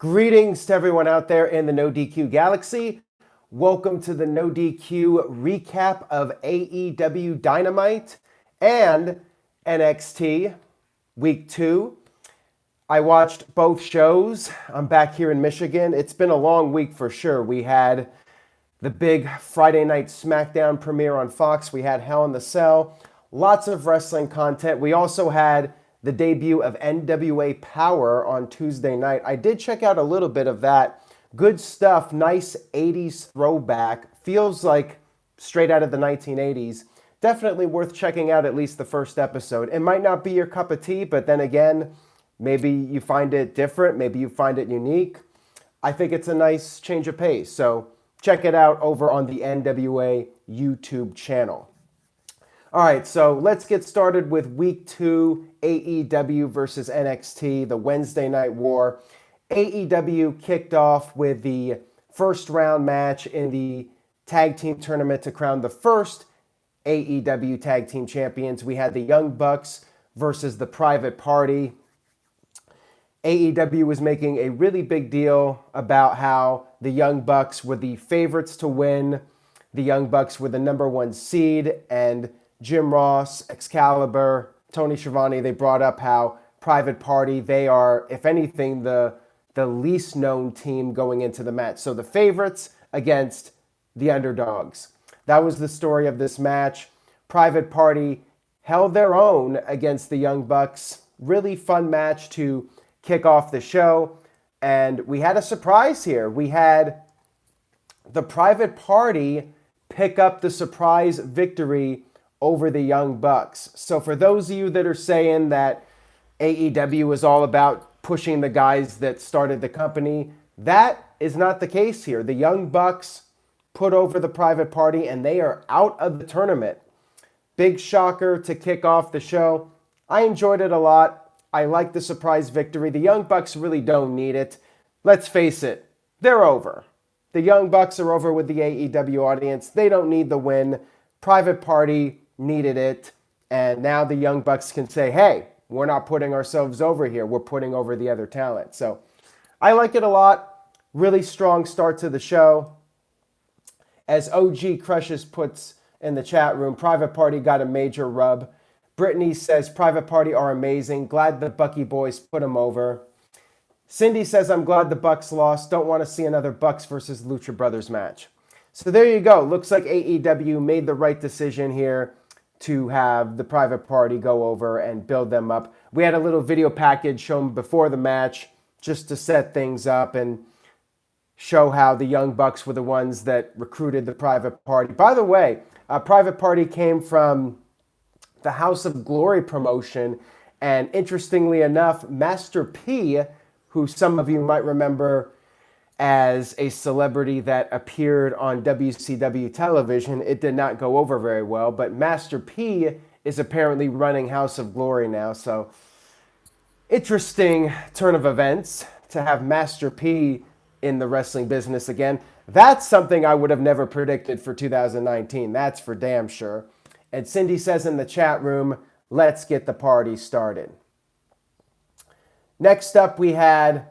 Greetings to everyone out there in the No DQ galaxy. Welcome to the No DQ recap of AEW Dynamite and NXT Week 2. I watched both shows. I'm back here in Michigan. It's been a long week for sure. We had the big Friday night SmackDown premiere on Fox. We had Hell in the Cell. Lots of wrestling content. We also had the debut of NWA Power on Tuesday night. I did check out a little bit of that. Good stuff, nice 80s throwback. Feels like straight out of the 1980s. Definitely worth checking out at least the first episode. It might not be your cup of tea, but then again, maybe you find it different, maybe you find it unique. I think it's a nice change of pace. So check it out over on the NWA YouTube channel. All right, so let's get started with Week 2, AEW versus NXT, the Wednesday Night War. AEW kicked off with the first round match in the Tag Team Tournament to crown the first AEW Tag Team Champions. We had the Young Bucks versus the Private Party. AEW was making a really big deal about how the Young Bucks were the favorites to win. The Young Bucks were the number one seed, and Jim Ross, Excalibur, Tony Schiavone, they brought up how Private Party, they are, if anything, the least known team going into the match. So the favorites against the underdogs. That was the story of this match. Private Party held their own against the Young Bucks. Really fun match to kick off the show. And we had a surprise here. We had the Private Party pick up the surprise victory over the Young Bucks. So for those of you that are saying that AEW is all about pushing the guys that started the company, that is not the case here. The Young Bucks put over the Private Party and they are out of the tournament. Big shocker to kick off the show. I enjoyed it a lot. I like the surprise victory. The Young Bucks really don't need it. Let's face it, they're over. The Young Bucks are over with the AEW audience. They don't need the win. Private Party needed it, and now the Young Bucks can say, hey, we're not putting ourselves over here, we're putting over the other talent. So I like it a lot. Really strong start to the show. As OG Crushes puts in the chat room, Private Party got a major rub. Brittany says Private Party are amazing, glad the Bucky boys put them over. Cindy says, I'm glad the Bucks lost, don't want to see another Bucks versus Lucha Brothers match. So there you go. Looks like AEW made the right decision here to have the Private Party go over and build them up. We had a little video package shown before the match just to set things up and show how the Young Bucks were the ones that recruited the Private Party. By the way, Private Party came from the House of Glory promotion, and interestingly enough, Master P, who some of you might remember as a celebrity that appeared on WCW television. It did not go over very well, but Master P is apparently running House of Glory now. So interesting turn of events to have Master P in the wrestling business again. That's something I would have never predicted for 2019. That's for damn sure. And Cindy says in the chat room, let's get the party started. Next up, we had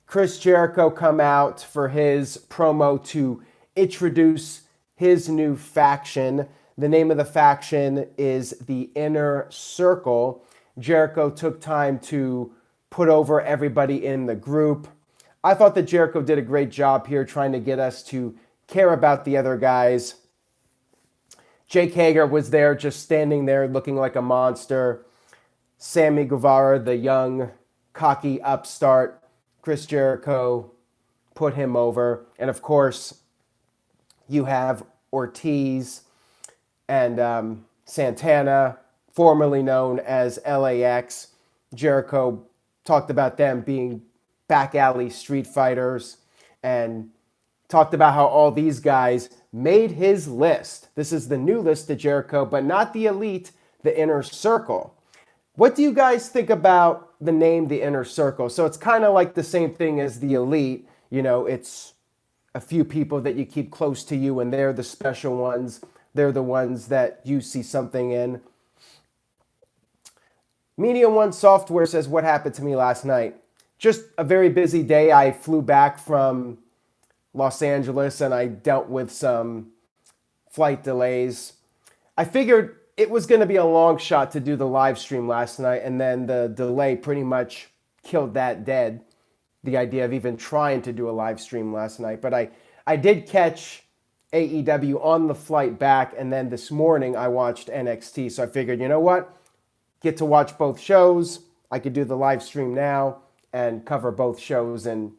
Chris Jericho come out for his promo to introduce his new faction. The name of the faction is the Inner Circle. Jericho took time to put over everybody in the group. I thought that Jericho did a great job here trying to get us to care about the other guys. Jake Hager was there just standing there looking like a monster. Sammy Guevara, the young, cocky upstart, Chris Jericho put him over. And of course, you have Ortiz and Santana, formerly known as LAX. Jericho talked about them being back alley street fighters and talked about how all these guys made his list. This is the new list of Jericho, but not the elite, the Inner Circle. What do you guys think about the name The Inner Circle? So it's kind of like the same thing as the elite. You know, it's a few people that you keep close to you, and they're the special ones. They're the ones that you see something in. Medium One Software says, what happened to me last night? just a very busy day. I flew back from Los Angeles and I dealt with some flight delays. I figured it was going to be a long shot to do the live stream last night, and then the delay pretty much killed that dead, the idea of even trying to do a live stream last night. But I did catch AEW on the flight back, and then this morning I watched NXT. So I figured, you know what? Get to watch both shows. I could do the live stream now and cover both shows and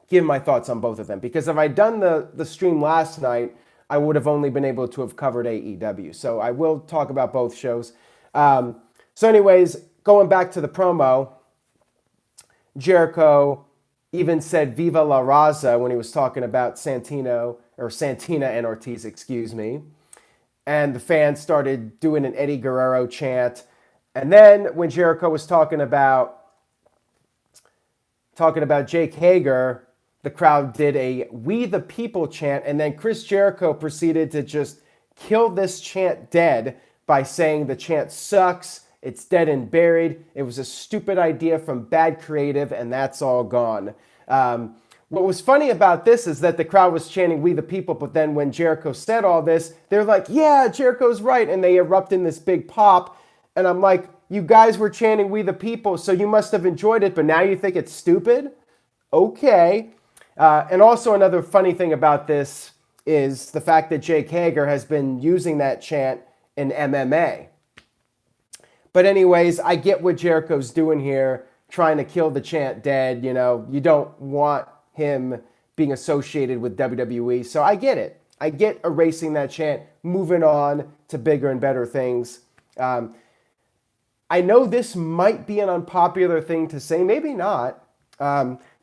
give my thoughts on both of them. Because if I'd done the stream last night, I would have only been able to have covered AEW. So I will talk about both shows. So anyways, going back to the promo, Jericho even said Viva La Raza when he was talking about Santina and Ortiz, excuse me. And the fans started doing an Eddie Guerrero chant. And then when Jericho was talking about Jake Hager, the crowd did a We the People chant, and then Chris Jericho proceeded to just kill this chant dead by saying the chant sucks, it's dead and buried, it was a stupid idea from bad creative, and that's all gone. What was funny about this is that the crowd was chanting We the People, but then when Jericho said all this, they're like, yeah, Jericho's right, and they erupt in this big pop, and I'm like, you guys were chanting We the People, so you must have enjoyed it, but now you think it's stupid? Okay. And also another funny thing about this is the fact that Jake Hager has been using that chant in MMA. But anyways, I get what Jericho's doing here, trying to kill the chant dead. You know, you don't want him being associated with WWE. So I get it. I get erasing that chant, moving on to bigger and better things. I know this might be an unpopular thing to say, maybe not.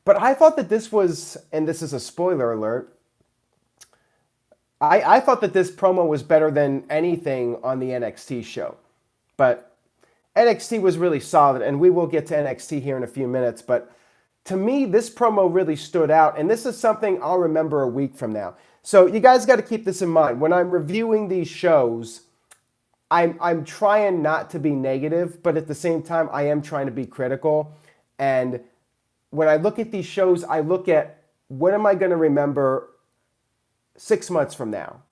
But I thought that this was, and this is a spoiler alert, I thought that this promo was better than anything on the NXT show. But NXT was really solid, and we will get to NXT here in a few minutes. But to me, this promo really stood out, and this is something I'll remember a week from now. So you guys got to keep this in mind. When I'm reviewing these shows, I'm trying not to be negative, but at the same time, I am trying to be critical. And when I look at these shows, I look at what am I going to remember 6 months from now?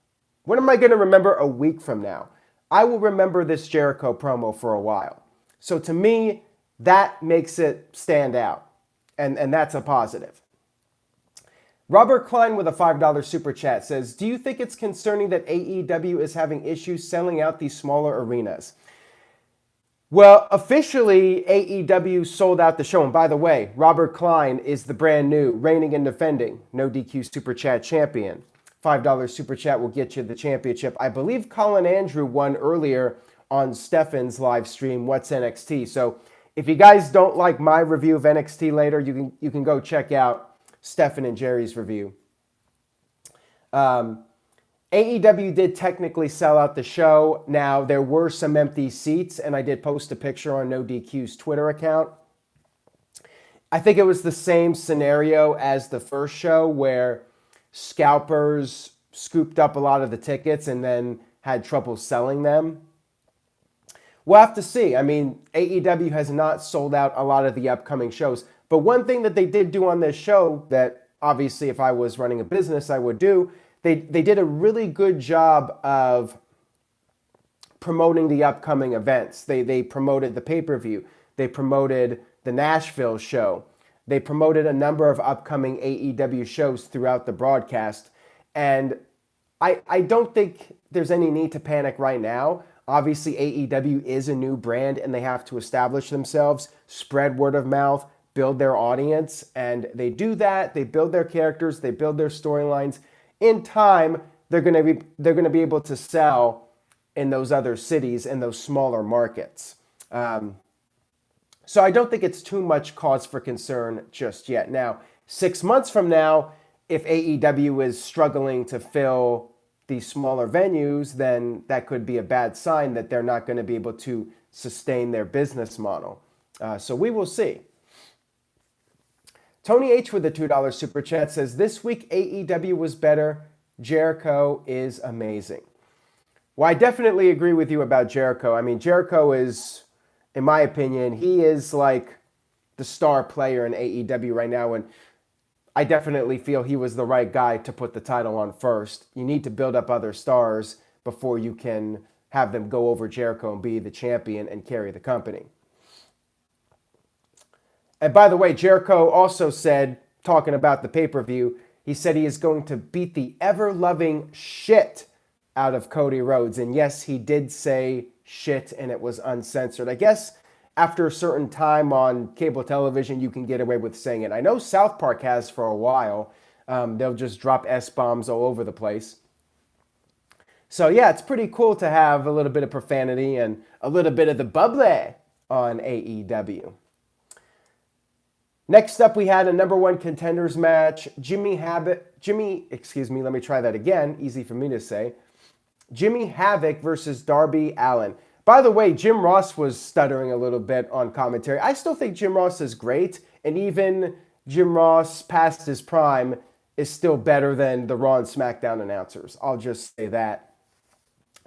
What am I going to remember a week from now? I will remember this Jericho promo for a while. So to me, that makes it stand out. And that's a positive. Robert Klein with a $5 super chat says, do you think it's concerning that AEW is having issues selling out these smaller arenas? Well, officially, AEW sold out the show. And by the way, Robert Klein is the brand new, reigning and defending, No DQ Super Chat champion. $5 Super Chat will get you the championship. I believe Colin Andrew won earlier on Stefan's live stream, What's NXT? So if you guys don't like my review of NXT later, you can go check out Stefan and Jerry's review. AEW did technically sell out the show. Now, there were some empty seats, and I did post a picture on No DQ's Twitter account. I think it was the same scenario as the first show where scalpers scooped up a lot of the tickets and then had trouble selling them. We'll have to see. I mean, AEW has not sold out a lot of the upcoming shows. But one thing that they did do on this show that obviously if I was running a business I would do, they did a really good job of promoting the upcoming events. They promoted the pay-per-view. They promoted the Nashville show. They promoted a number of upcoming AEW shows throughout the broadcast. And I don't think there's any need to panic right now. Obviously, AEW is a new brand and they have to establish themselves, spread word of mouth, build their audience. And they do that. They build their characters. They build their storylines. In time, they're going to be able to sell in those other cities, in those smaller markets. So I don't think it's too much cause for concern just yet. Now, 6 months from now, if AEW is struggling to fill these smaller venues, then that could be a bad sign that they're not going to be able to sustain their business model. So we will see. Tony H with the $2 super chat says, this week AEW was better. Jericho is amazing. Well, I definitely agree with you about Jericho. I mean, Jericho is, in my opinion, he is like the star player in AEW right now, and I definitely feel he was the right guy to put the title on first. You need to build up other stars before you can have them go over Jericho and be the champion and carry the company. And by the way, Jericho also said, talking about the pay-per-view, he said he is going to beat the ever-loving shit out of Cody Rhodes. And yes, he did say shit, and it was uncensored. I guess after a certain time on cable television, you can get away with saying it. I know South Park has for a while. They'll just drop S-bombs all over the place. So yeah, it's pretty cool to have a little bit of profanity and a little bit of the bubbly on AEW. Next up, we had a number one contenders match. Jimmy Havoc versus Darby Allin. By the way, Jim Ross was stuttering a little bit on commentary. I still think Jim Ross is great, and even Jim Ross past his prime is still better than the Raw and SmackDown announcers. I'll just say that.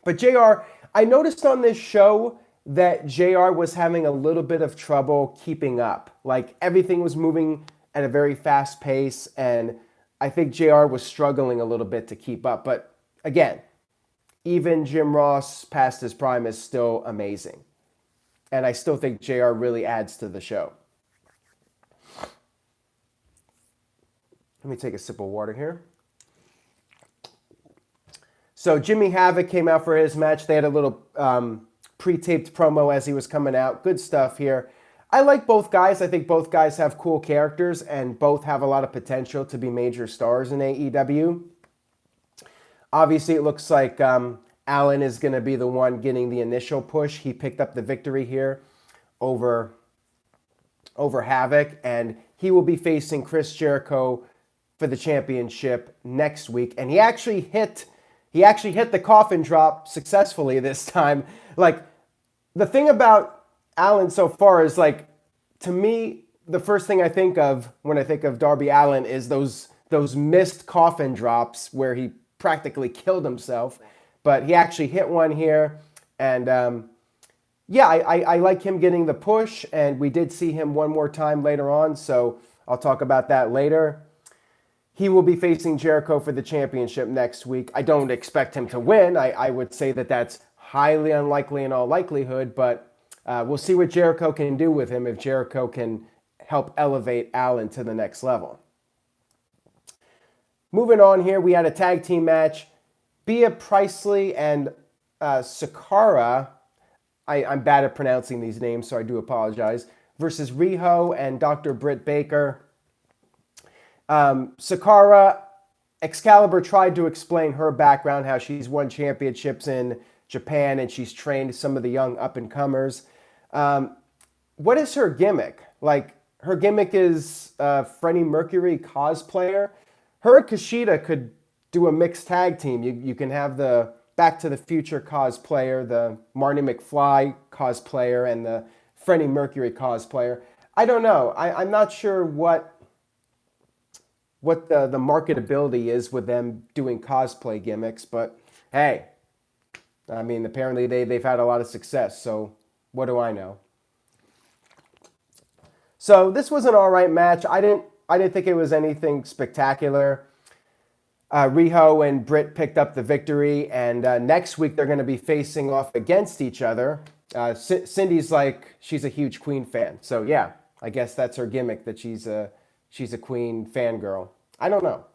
But JR, I noticed on this show that JR was having a little bit of trouble keeping up. Like, everything was moving at a very fast pace, and I think JR was struggling a little bit to keep up. But again, even Jim Ross past his prime is still amazing. And I still think JR really adds to the show. Let me take a sip of water here. So Jimmy Havoc came out for his match. They had a little pre-taped promo as he was coming out. Good stuff here. I like both guys. I think both guys have cool characters and both have a lot of potential to be major stars in AEW. Obviously, it looks like Allin is going to be the one getting the initial push. He picked up the victory here over Havoc, and he will be facing Chris Jericho for the championship next week. And he actually hit the coffin drop successfully this time. Like, the thing about Allin so far is, like, to me, the first thing I think of when I think of Darby Allin is those missed coffin drops where he practically killed himself. But he actually hit one here. And I like him getting the push. And we did see him one more time later on, so I'll talk about that later. He will be facing Jericho for the championship next week. I don't expect him to win. I would say that that's highly unlikely in all likelihood, but we'll see what Jericho can do with him if Jericho can help elevate Allin to the next level. Moving on here, we had a tag team match. Bea Priestley and Sakara, I'm bad at pronouncing these names, so I do apologize, versus Riho and Dr. Britt Baker. Sakara, Excalibur tried to explain her background, how she's won championships in Japan and she's trained some of the young up-and-comers. What is her gimmick? Like, her gimmick is Freddie Mercury cosplayer. Her and Kushida could do a mixed tag team. You can have the Back to the Future cosplayer, the Marty McFly cosplayer, and the Freddie Mercury cosplayer. I don't know. I'm not sure what the marketability is with them doing cosplay gimmicks, but hey, I mean, apparently they've had a lot of success, so what do I know? So this was an all right match. I didn't think it was anything spectacular. Riho and Britt picked up the victory, and next week they're going to be facing off against each other. Cindy's like, she's a huge Queen fan, so yeah, I guess that's her gimmick, that she's a Queen fangirl. I don't know.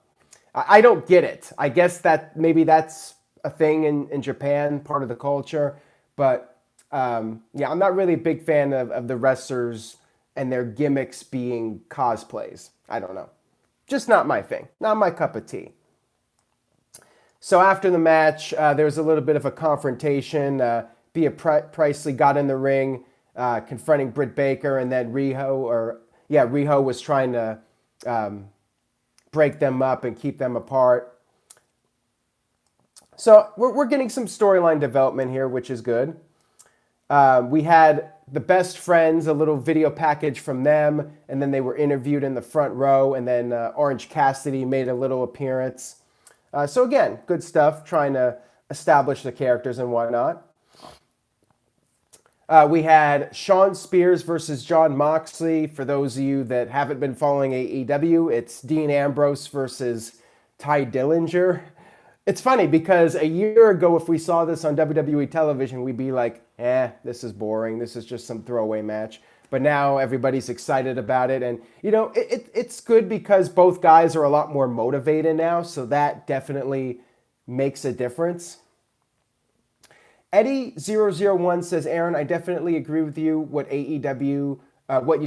I don't get it. I guess that maybe that's a thing in Japan, part of the culture. But yeah, I'm not really a big fan of the wrestlers and their gimmicks being cosplays. I don't know. Just not my thing. Not my cup of tea. So after the match, there was a little bit of a confrontation. Bea Priestley got in the ring, confronting Britt Baker, and then Riho was trying to break them up and keep them apart. So we're getting some storyline development here, which is good. We had the Best Friends, a little video package from them, and then they were interviewed in the front row, and then Orange Cassidy made a little appearance. So again, good stuff, trying to establish the characters and whatnot. We had Shawn Spears versus Jon Moxley. For those of you that haven't been following AEW, it's Dean Ambrose versus Ty Dillinger. It's funny because a year ago, if we saw this on WWE television, we'd be like, this is boring. This is just some throwaway match. But now everybody's excited about it. And, it's good because both guys are a lot more motivated now. So that definitely makes a difference. Eddie001 says, Aaron, I definitely agree with you what you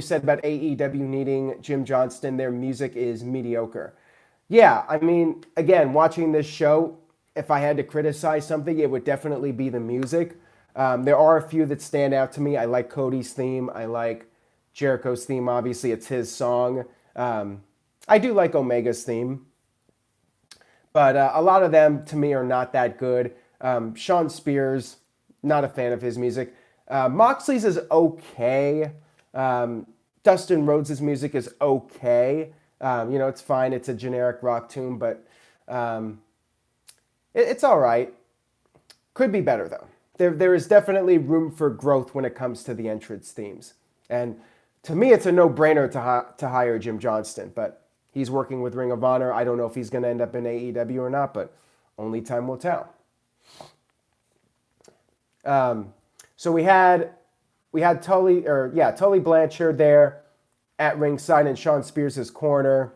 said about AEW needing Jim Johnston. Their music is mediocre. Yeah, I mean, again, watching this show, if I had to criticize something, it would definitely be the music. There are a few that stand out to me. I like Cody's theme. I like Jericho's theme. Obviously, it's his song. I do like Omega's theme. But a lot of them, to me, are not that good. Shawn Spears, not a fan of his music. Moxley's is okay. Dustin Rhodes' music is okay. It's fine. It's a generic rock tune, but it's all right. Could be better, though. There is definitely room for growth when it comes to the entrance themes. And to me, it's a no-brainer to hire Jim Johnston, but he's working with Ring of Honor. I don't know if he's going to end up in AEW or not, but only time will tell. So we had Tully Blanchard there at ringside in Shawn Spears' corner.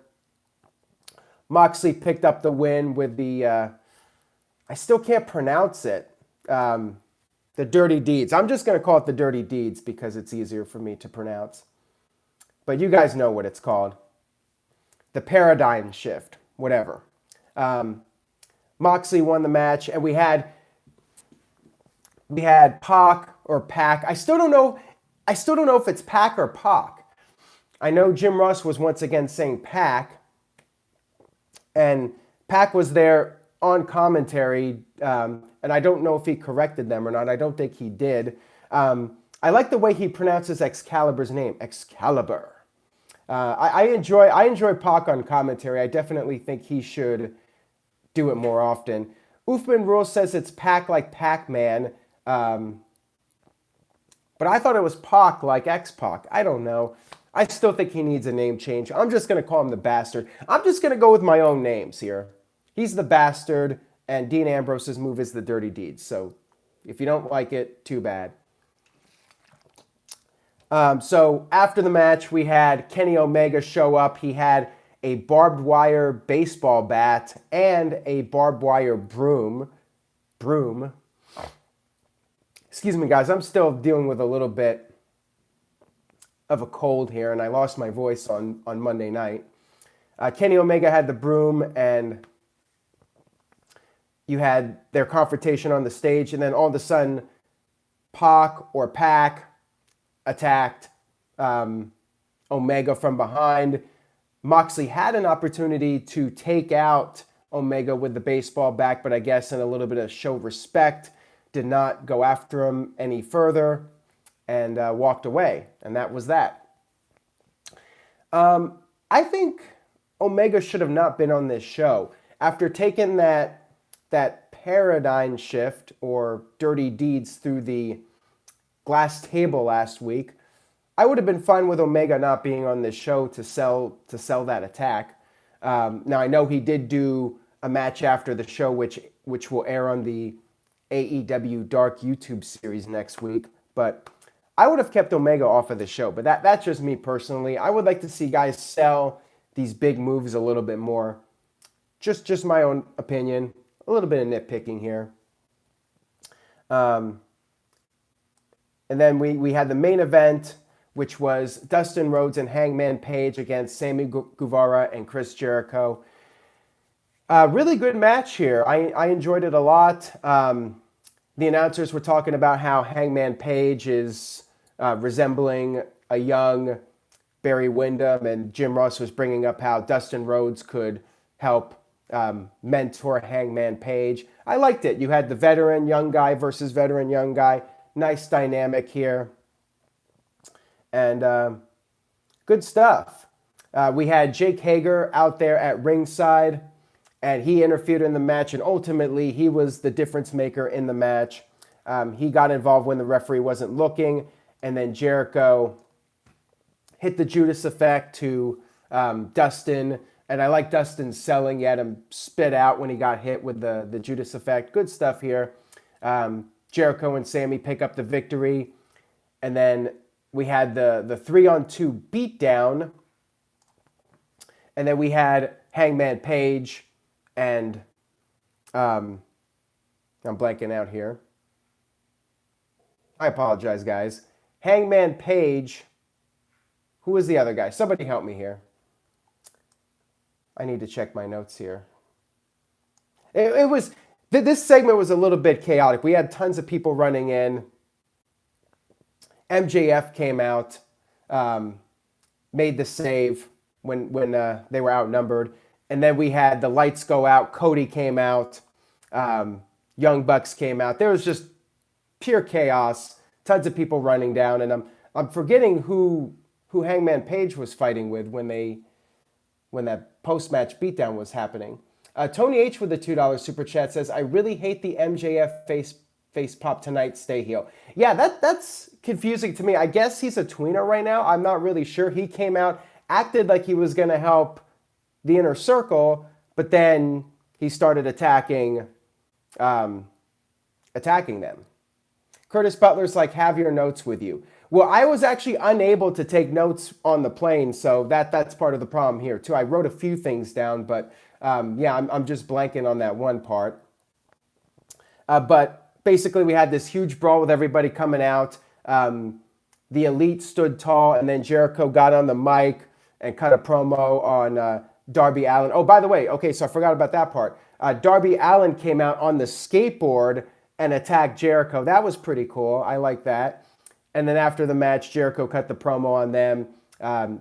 Moxley picked up the win with the, I still can't pronounce it, the Dirty Deeds. I'm just going to call it the Dirty Deeds because it's easier for me to pronounce. But you guys know what it's called. The Paradigm Shift, whatever. Moxley won the match, and we had Pac or Pac. I still don't know if it's Pac or Pac. I know Jim Ross was once again saying Pac, and Pac was there on commentary, and I don't know if he corrected them or not. I don't think he did. I like the way he pronounces Excalibur's name, Excalibur. I enjoy Pac on commentary. I definitely think he should do it more often. Oofman Rule says it's Pac like Pac-Man, but I thought it was Pac like X-Pac. I don't know. I still think he needs a name change. I'm just going to call him the Bastard. I'm just going to go with my own names here. He's the Bastard, and Dean Ambrose's move is the Dirty Deeds. So if you don't like it, too bad. So after the match, we had Kenny Omega show up. He had a barbed wire baseball bat and a barbed wire broom. Excuse me, guys. I'm still dealing with a little bit of a cold here, and I lost my voice on Monday night. Kenny Omega had the broom, and you had their confrontation on the stage, and then all of a sudden, Pac attacked Omega from behind. Moxley had an opportunity to take out Omega with the baseball bat, but I guess in a little bit of show respect, did not go after him any further and walked away. And that was that. I think Omega should have not been on this show. After taking that paradigm shift or dirty deeds through the glass table last week, I would have been fine with Omega not being on this show to sell that attack. Now, I know he did do a match after the show, which will air on the AEW Dark YouTube series next week, but I would have kept Omega off of the show. But that's just me personally. I would like to see guys sell these big moves a little bit more. Just my own opinion. A little bit of nitpicking here. And then we had the main event, which was Dustin Rhodes and Hangman Page against Sammy Guevara and Chris Jericho. Really good match here. I enjoyed it a lot. The announcers were talking about how Hangman Page is resembling a young Barry Windham, and Jim Ross was bringing up how Dustin Rhodes could help mentor Hangman Page. I liked it. You had the veteran young guy versus veteran young guy. Nice dynamic here. And good stuff. We had Jake Hager out there at ringside, and he interfered in the match, and ultimately he was the difference maker in the match. He got involved when the referee wasn't looking, and then Jericho hit the Judas effect to Dustin. And I like Dustin selling. He had him spit out when he got hit with the Judas effect. Good stuff here. Jericho and Sammy pick up the victory. And then we had the 3-on-2 beatdown. And then we had Hangman Page and I'm blanking out here. I apologize, guys. Hangman Page. Who was the other guy? Somebody help me here. I need to check my notes here. This segment was a little bit chaotic. We had tons of people running in. MJF came out, made the save when they were outnumbered. And then we had the lights go out. Cody came out. Young Bucks came out. There was just pure chaos. Tons of people running down. And I'm forgetting who Hangman Page was fighting with when that post-match beatdown was happening. Tony H with the $2 super chat says, I really hate the MJF face pop tonight, stay heel. Yeah, that's confusing to me. I guess he's a tweener right now. I'm not really sure. He came out, acted like he was going to help the Inner Circle, but then he started attacking them. Curtis Butler's like, have your notes with you. Well, I was actually unable to take notes on the plane, so that's part of the problem here, too. I wrote a few things down, but I'm just blanking on that one part. But basically, we had this huge brawl with everybody coming out. The Elite stood tall, and then Jericho got on the mic and cut a promo on Darby Allin. Oh, by the way, okay, so I forgot about that part. Darby Allin came out on the skateboard and attacked Jericho. That was pretty cool. I like that. And then after the match, Jericho cut the promo on them,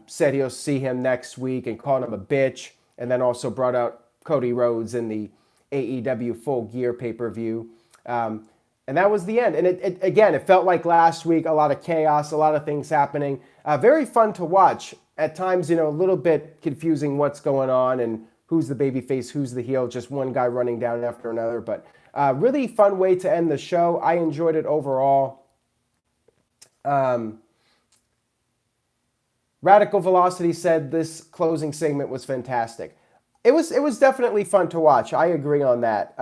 said he'll see him next week and called him a bitch, and then also brought out Cody Rhodes in the AEW Full Gear pay-per-view. And that was the end. And it felt like last week, a lot of chaos, a lot of things happening. Very fun to watch. At times, a little bit confusing what's going on and who's the babyface, who's the heel, just one guy running down after another. But really fun way to end the show. I enjoyed it overall. Radical Velocity said this closing segment was fantastic. It was definitely fun to watch. I agree on that.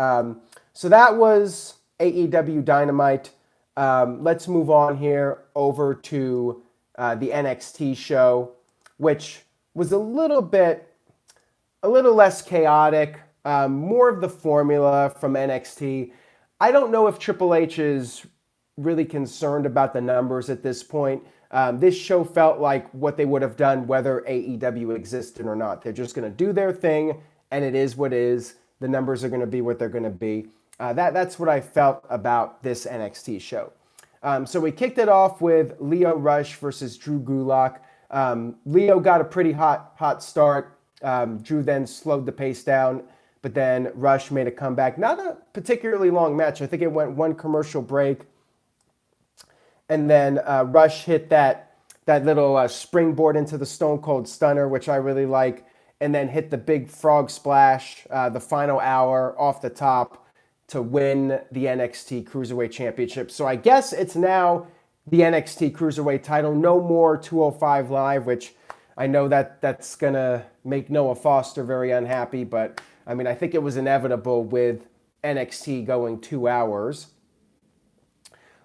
So that was AEW Dynamite. Let's move on here over to the NXT show, which was a little less chaotic, more of the formula from NXT. I don't know if Triple H is really concerned about the numbers at this point. This show felt like what they would have done whether AEW existed or not. They're just going to do their thing, and it is what it is. The numbers are going to be what they're going to be. That's what I felt about this NXT show. So we kicked it off with Lio Rush versus Drew Gulak. Lio got a pretty hot start. Drew then slowed the pace down, but then Rush made a comeback. Not a particularly long match. I think it went one commercial break. And then Rush hit that little springboard into the Stone Cold Stunner, which I really like, and then hit the big frog splash, the final hour off the top to win the NXT Cruiserweight Championship. So I guess it's now the NXT Cruiserweight title. No more 205 Live, which I know that's going to make Noah Foster very unhappy. But, I mean, I think it was inevitable with NXT going 2 hours.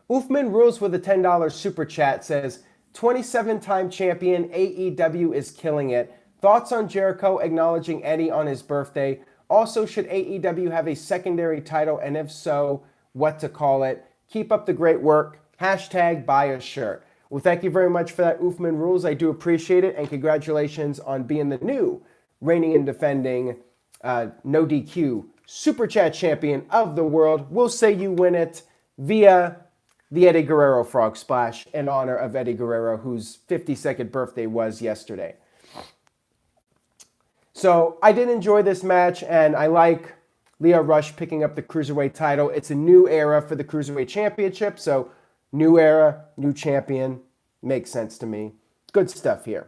Oofman Rules with a $10 super chat says, 27-time champion, AEW is killing it. Thoughts on Jericho acknowledging Eddie on his birthday? Also, should AEW have a secondary title? And if so, what to call it? Keep up the great work. # buy a shirt. Well, thank you very much for that, Oofman Rules. I do appreciate it. And congratulations on being the new reigning and defending No DQ Super Chat champion of the world. We'll say you win it via the Eddie Guerrero Frog Splash in honor of Eddie Guerrero, whose 52nd birthday was yesterday. So I did enjoy this match, and I like Lio Rush picking up the Cruiserweight title. It's a new era for the Cruiserweight Championship, so new era, new champion. Makes sense to me. Good stuff here.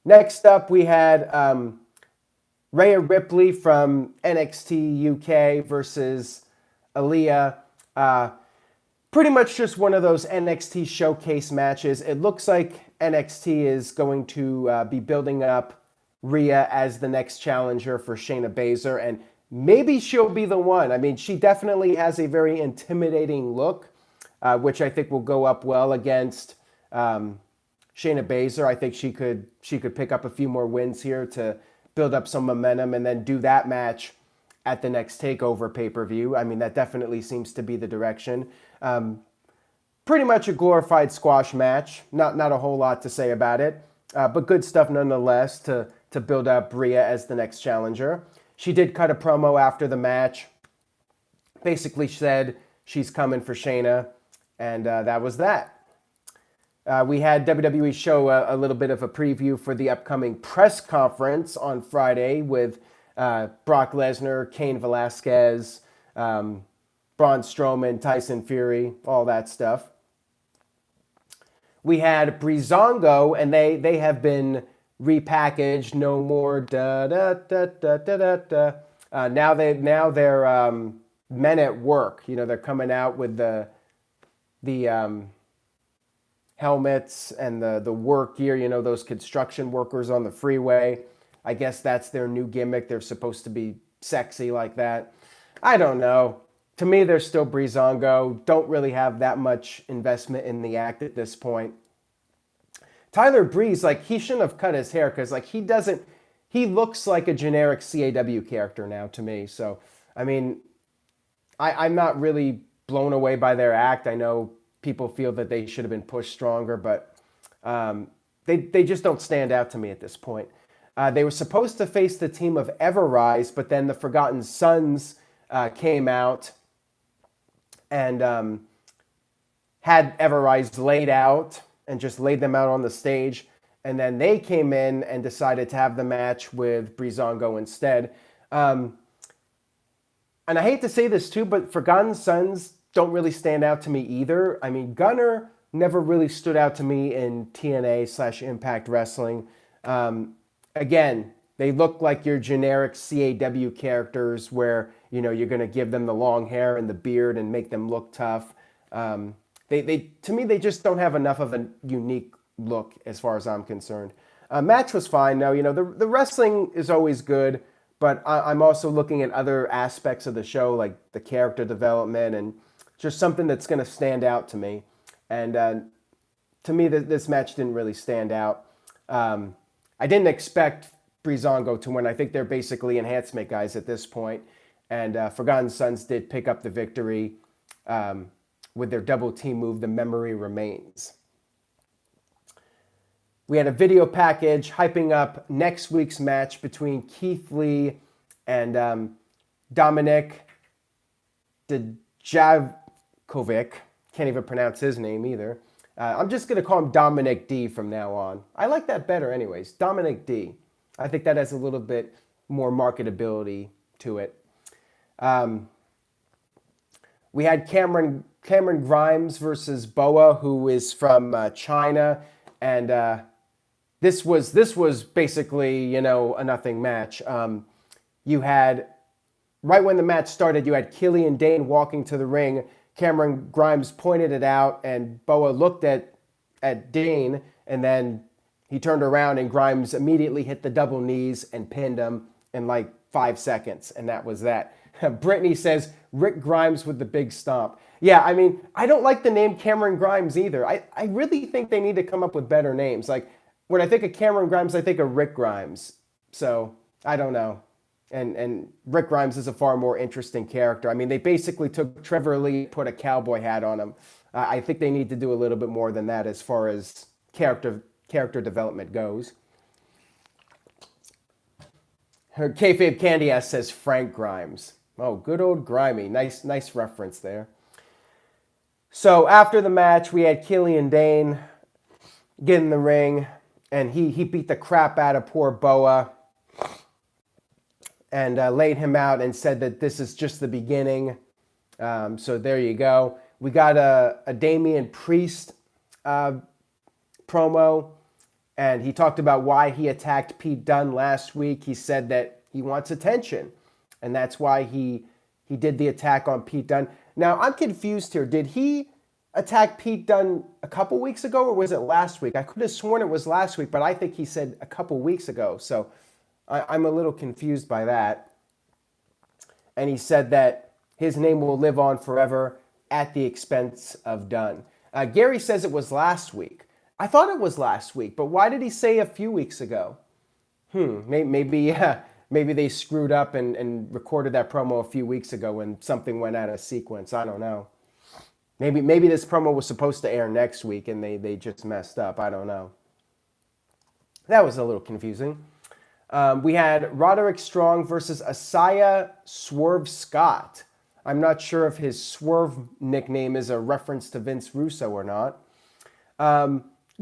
Next up, we had Rhea Ripley from NXT UK versus Aaliyah. Pretty much just one of those NXT showcase matches. It looks like NXT is going to be building up Rhea as the next challenger for Shayna Baszler, and maybe she'll be the one. I mean, she definitely has a very intimidating look, which I think will go up well against Shayna Baszler. I think she could pick up a few more wins here to build up some momentum and then do that match at the next TakeOver pay-per-view. I mean, that definitely seems to be the direction. Pretty much a glorified squash match. Not a whole lot to say about it, but good stuff nonetheless to build up Rhea as the next challenger. She did cut a promo after the match. Basically said she's coming for Shayna, and that was that. We had WWE show a little bit of a preview for the upcoming press conference on Friday with Brock Lesnar, Cain Velasquez, Braun Strowman, Tyson Fury, all that stuff. We had Breezango, and they have been repackaged. No more da da da da da da. Now they're men at work. You know, they're coming out with the helmets and the work gear. You know, those construction workers on the freeway. I guess that's their new gimmick. They're supposed to be sexy like that. I don't know. To me, they're still Breezango. Don't really have that much investment in the act at this point. Tyler Breeze, like, he shouldn't have cut his hair because, like, he looks like a generic CAW character now to me. So, I mean, I'm not really blown away by their act. I know people feel that they should have been pushed stronger, but they just don't stand out to me at this point. They were supposed to face the team of Everrise, but then the Forgotten Sons came out and had Everrise laid out and just laid them out on the stage. And then they came in and decided to have the match with Breezango instead. And I hate to say this too, but Forgotten Sons don't really stand out to me either. I mean, Gunner never really stood out to me in TNA/Impact Wrestling. Again, they look like your generic CAW characters where, you know, you're going to give them the long hair and the beard and make them look tough. To me, they just don't have enough of a unique look as far as I'm concerned. Match was fine, though. You know, the wrestling is always good, but I'm also looking at other aspects of the show, like the character development and just something that's going to stand out to me. And to me, this match didn't really stand out. I didn't expect Breezango to win. I think they're basically enhancement guys at this point. And Forgotten Sons did pick up the victory with their double team move, The Memory Remains. We had a video package hyping up next week's match between Keith Lee and Dominic Dijakovic. Can't even pronounce his name either. I'm just going to call him Dominic D from now on. I like that better anyways. Dominic D. I think that has a little bit more marketability to it. We had Cameron Grimes versus Boa, who is from China. And this was basically, you know, a nothing match. You had, right when the match started, you had Killian Dane walking to the ring. Cameron Grimes pointed it out, and Boa looked at Dane, and then he turned around, and Grimes immediately hit the double knees and pinned him in like 5 seconds, and that was that. Brittany says, Rick Grimes with the big stomp. Yeah, I mean, I don't like the name Cameron Grimes either. I really think they need to come up with better names. Like, when I think of Cameron Grimes, I think of Rick Grimes. So, I don't know. And Rick Grimes is a far more interesting character. I mean, they basically took Trevor Lee, put a cowboy hat on him. I think they need to do a little bit more than that as far as character development goes. Her kayfabe candy ass says Frank Grimes. Oh, good old Grimy. Nice reference there. So after the match, we had Killian Dane get in the ring, and he beat the crap out of poor Boa and laid him out and said that this is just the beginning. So there you go. We got a Damian Priest promo, and he talked about why he attacked Pete Dunne last week. He said that he wants attention, and that's why he did the attack on Pete Dunne. Now, I'm confused here. Did he attack Pete Dunne a couple weeks ago, or was it last week? I could have sworn it was last week, but I think he said a couple weeks ago. So I'm a little confused by that. And he said that his name will live on forever at the expense of Dunne. Gary says it was last week. I thought it was last week, but why did he say a few weeks ago? Maybe they screwed up and recorded that promo a few weeks ago and something went out of sequence. I don't know. Maybe this promo was supposed to air next week and they just messed up. I don't know. That was a little confusing. We had Roderick Strong versus Asaya Swerve Scott. I'm not sure if his Swerve nickname is a reference to Vince Russo or not.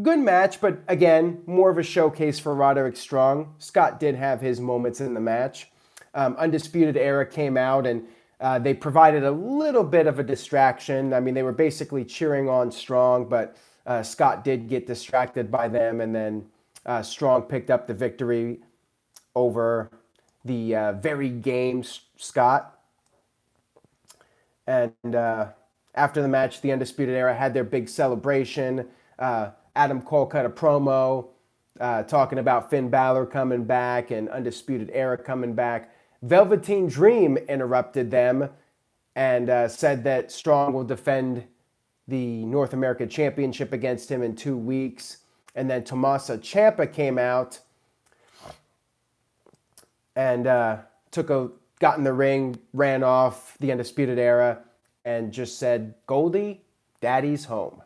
Good match, but again, more of a showcase for Roderick Strong. Scott did have his moments in the match. Undisputed Era came out and they provided a little bit of a distraction. I mean, they were basically cheering on Strong, but Scott did get distracted by them, and then Strong picked up the victory over the very game Scott. And after the match, the Undisputed Era had their big celebration. Adam Cole cut a promo talking about Finn Balor coming back and Undisputed Era coming back. Velveteen Dream interrupted them and said that Strong will defend the North American Championship against him in 2 weeks. And then Tommaso Ciampa came out and got in the ring, ran off the Undisputed Era, and just said, "Goldie, Daddy's home."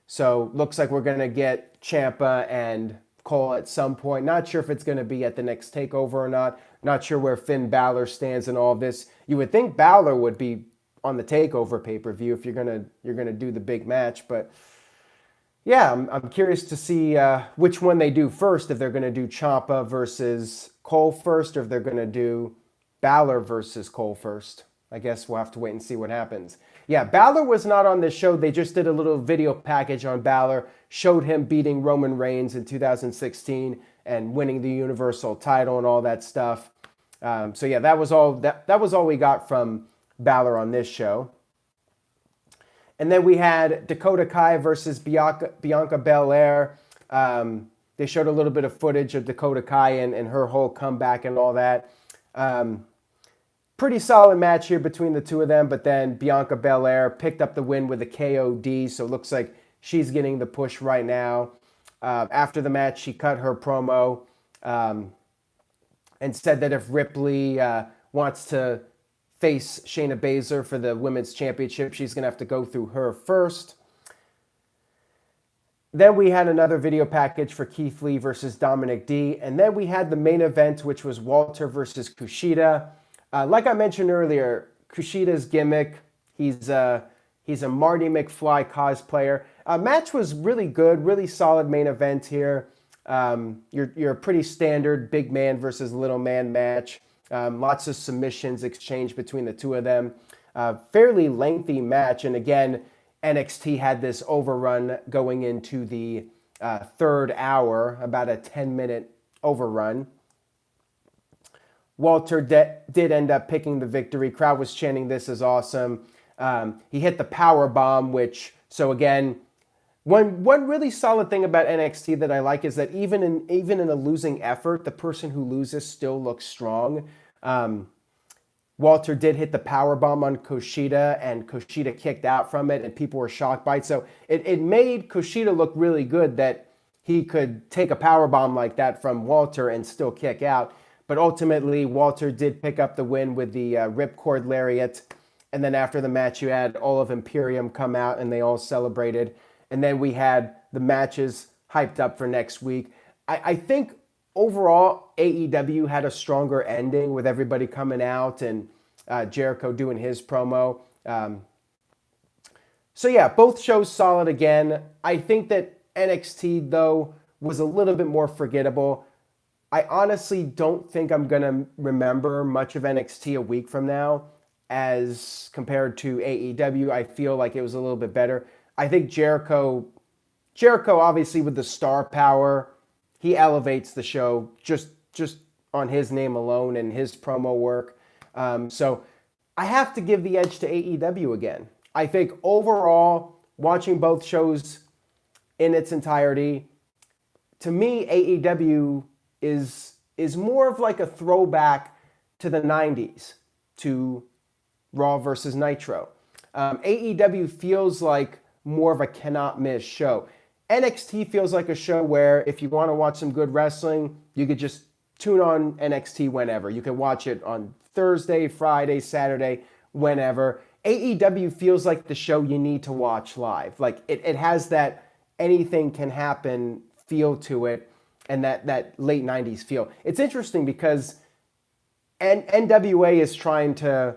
So looks like we're going to get Ciampa and Cole at some point. Not sure if it's going to be at the next TakeOver or not. Not sure where Finn Balor stands in all of this. You would think Balor would be on the TakeOver pay-per-view if you're gonna do the big match. But yeah, I'm curious to see which one they do first. If they're going to do Ciampa versus Cole first, or if they're going to do Balor versus Cole first. I guess we'll have to wait and see what happens. Yeah, Balor was not on this show. They just did a little video package on Balor, showed him beating Roman Reigns in 2016 and winning the Universal title and all that stuff. So yeah, that was all we got from Balor on this show. And then we had Dakota Kai versus Bianca Belair. They showed a little bit of footage of Dakota Kai and her whole comeback and all that. Pretty solid match here between the two of them, but then Bianca Belair picked up the win with a KOD, so it looks like she's getting the push right now. After the match, she cut her promo and said that if Ripley wants to face Shayna Baszler for the Women's Championship, she's going to have to go through her first. Then we had another video package for Keith Lee versus Dominic D. And then we had the main event, which was Walter versus Kushida. Like I mentioned earlier, Kushida's gimmick, he's a Marty McFly cosplayer. Match was really good, really solid main event here. You're a pretty standard big man versus little man match. Lots of submissions exchanged between the two of them. Fairly lengthy match. And again, NXT had this overrun going into the third hour, about a 10-minute overrun. Walter did end up picking the victory. Crowd was chanting, "This is awesome." He hit the power bomb, so again, one really solid thing about NXT that I like is that even in a losing effort, the person who loses still looks strong. Walter did hit the power bomb on Kushida, and Kushida kicked out from it, and people were shocked by it. So it made Kushida look really good that he could take a power bomb like that from Walter and still kick out. But ultimately, Walter did pick up the win with the ripcord lariat. And then after the match, you had all of Imperium come out, and they all celebrated. And then we had the matches hyped up for next week. I think overall, AEW had a stronger ending with everybody coming out and Jericho doing his promo. So yeah, both shows solid again. I think that NXT, though, was a little bit more forgettable. I honestly don't think I'm going to remember much of NXT a week from now as compared to AEW. I feel like it was a little bit better. I think Jericho obviously with the star power, he elevates the show just on his name alone and his promo work. So I have to give the edge to AEW again. I think overall, watching both shows in its entirety, to me, AEW is more of like a throwback to the 90s, to Raw versus Nitro. AEW feels like more of a cannot miss show. NXT feels like a show where if you want to watch some good wrestling, you could just tune on NXT whenever. You can watch it on Thursday, Friday, Saturday, whenever. AEW feels like the show you need to watch live. Like it has that anything can happen feel to it, and that late 90s feel. It's interesting because NWA is trying to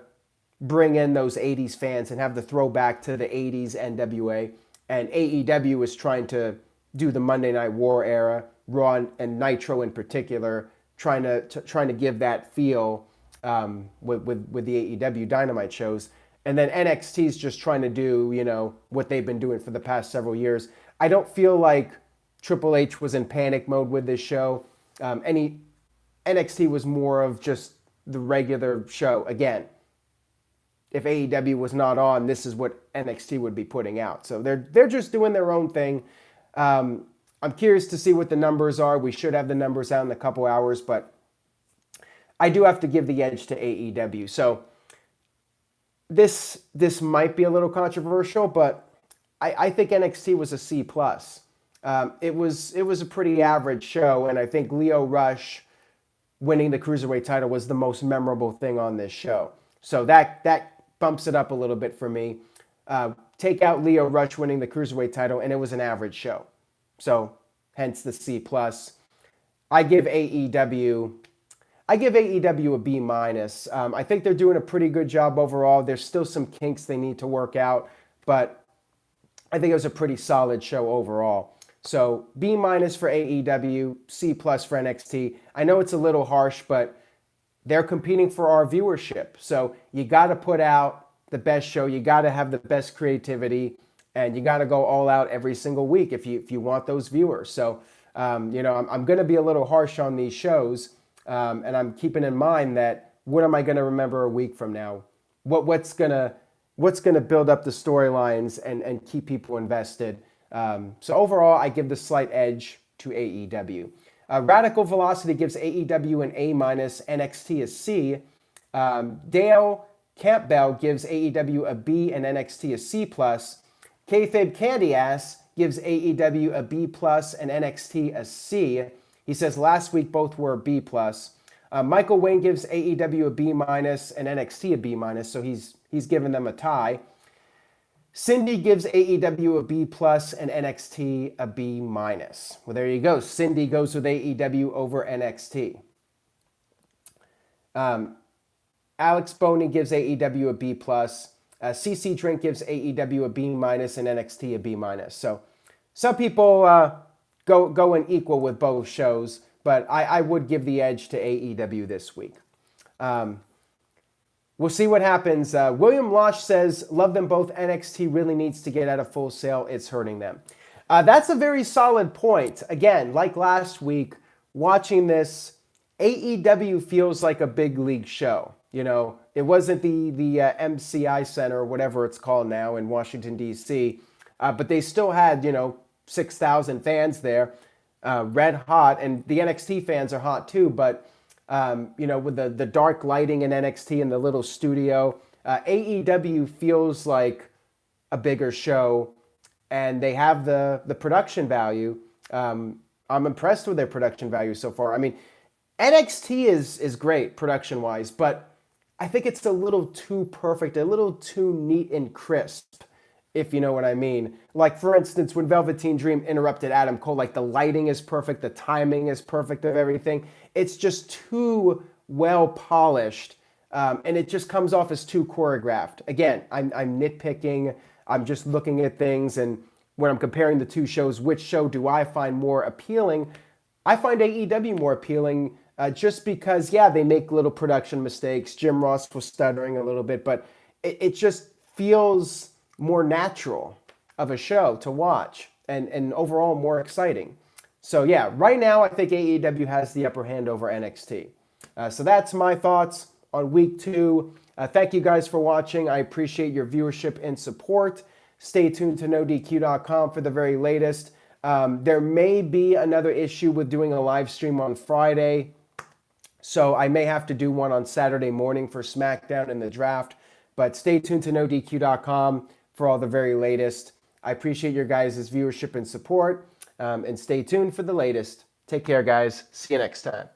bring in those 80s fans and have the throwback to the 80s NWA, and AEW is trying to do the Monday Night War era, Raw and Nitro in particular, trying to give that feel with the AEW Dynamite shows. And then NXT is just trying to do, what they've been doing for the past several years. I don't feel like Triple H was in panic mode with this show. NXT was more of just the regular show. Again, if AEW was not on, this is what NXT would be putting out. So they're just doing their own thing. I'm curious to see what the numbers are. We should have the numbers out in a couple hours, but I do have to give the edge to AEW. So this might be a little controversial, but I think NXT was a C+. It was a pretty average show, and I think Lio Rush winning the Cruiserweight title was the most memorable thing on this show. So that bumps it up a little bit for me. Take out Lio Rush winning the Cruiserweight title, and it was an average show. So hence the C+. I give AEW a B-. I think they're doing a pretty good job overall. There's still some kinks they need to work out, but I think it was a pretty solid show overall. So B- for AEW, C+ for NXT. I know it's a little harsh, but they're competing for our viewership. So you got to put out the best show. You got to have the best creativity, and you got to go all out every single week if you want those viewers. So, I'm going to be a little harsh on these shows, and I'm keeping in mind that what am I going to remember a week from now? What's going to build up the storylines and keep people invested? So overall, I give the slight edge to AEW. Radical Velocity gives AEW an A-, NXT a C. Dale Campbell gives AEW a B and NXT a C+. Kayfabe Candy Ass gives AEW a B+ and NXT a C. He says last week both were B+. Michael Wayne gives AEW a B- and NXT a B-, so he's given them a tie. Cindy gives AEW a B+ and NXT a B-. Well, there you go. Cindy goes with AEW over NXT. Alex Boney gives AEW a B+. CC Drink gives AEW a B- and NXT a B-. So some people go in equal with both shows, but I would give the edge to AEW this week. We'll see what happens. William Losh says, love them both. NXT really needs to get out of Full Sail. It's hurting them. That's a very solid point. Again, like last week, watching this, AEW feels like a big league show. It wasn't the MCI Center or whatever it's called now in Washington, D.C., but they still had, 6,000 fans there, red hot, and the NXT fans are hot too, but with the dark lighting in NXT and the little studio, AEW feels like a bigger show, and they have the production value. I'm impressed with their production value so far. I mean, NXT is great production-wise, but I think it's a little too perfect, a little too neat and crisp, if you know what I mean. Like, for instance, when Velveteen Dream interrupted Adam Cole, like the lighting is perfect, the timing is perfect of everything. It's just too well polished, and it just comes off as too choreographed. Again, I'm nitpicking. I'm just looking at things, and when I'm comparing the two shows, which show do I find more appealing? I find AEW more appealing just because, they make little production mistakes. Jim Ross was stuttering a little bit, but it just feels more natural of a show to watch and overall more exciting. So right now I think AEW has the upper hand over NXT. So that's my thoughts on week 2. Thank you guys for watching. I appreciate your viewership and support. Stay tuned to NoDQ.com for the very latest. There may be another issue with doing a live stream on Friday, so I may have to do one on Saturday morning for SmackDown and the draft. But stay tuned to NoDQ.com for all the very latest. I appreciate your guys' viewership and support, and stay tuned for the latest. Take care, guys. See you next time.